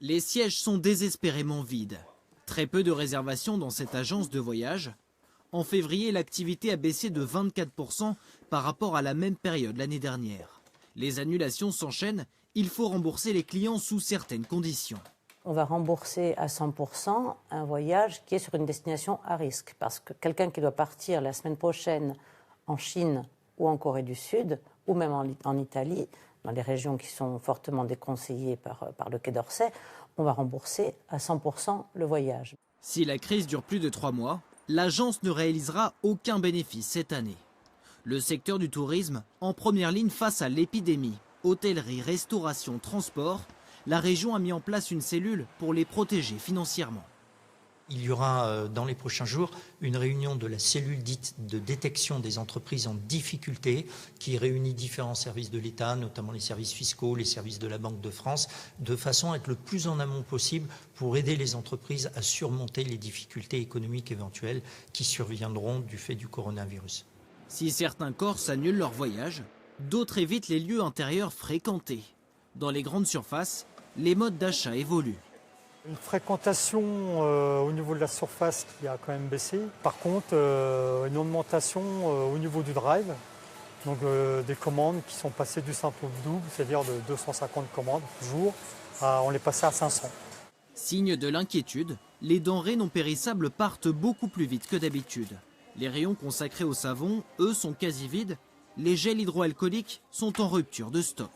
Les sièges sont désespérément vides. Très peu de réservations dans cette agence de voyage. En février, l'activité a baissé de 24% par rapport à la même période l'année dernière. Les annulations s'enchaînent, il faut rembourser les clients sous certaines conditions. On va rembourser à 100% un voyage qui est sur une destination à risque. Parce que quelqu'un qui doit partir la semaine prochaine en Chine ou en Corée du Sud, ou même en Italie, dans les régions qui sont fortement déconseillées par le Quai d'Orsay, on va rembourser à 100% le voyage. Si la crise dure plus de 3 mois, l'agence ne réalisera aucun bénéfice cette année. Le secteur du tourisme, en première ligne face à l'épidémie, hôtellerie, restauration, transport, la région a mis en place une cellule pour les protéger financièrement. Il y aura dans les prochains jours une réunion de la cellule dite de détection des entreprises en difficulté qui réunit différents services de l'État, notamment les services fiscaux, les services de la Banque de France, de façon à être le plus en amont possible pour aider les entreprises à surmonter les difficultés économiques éventuelles qui surviendront du fait du coronavirus. Si certains Corses annulent leur voyage, d'autres évitent les lieux intérieurs fréquentés. Dans les grandes surfaces, les modes d'achat évoluent. Une fréquentation au niveau de la surface qui a quand même baissé. Par contre, une augmentation au niveau du drive. Donc des commandes qui sont passées du simple au double, c'est-à-dire de 250 commandes par jour, on les passait à 500. Signe de l'inquiétude, les denrées non périssables partent beaucoup plus vite que d'habitude. Les rayons consacrés au savon, eux, sont quasi vides. Les gels hydroalcooliques sont en rupture de stock.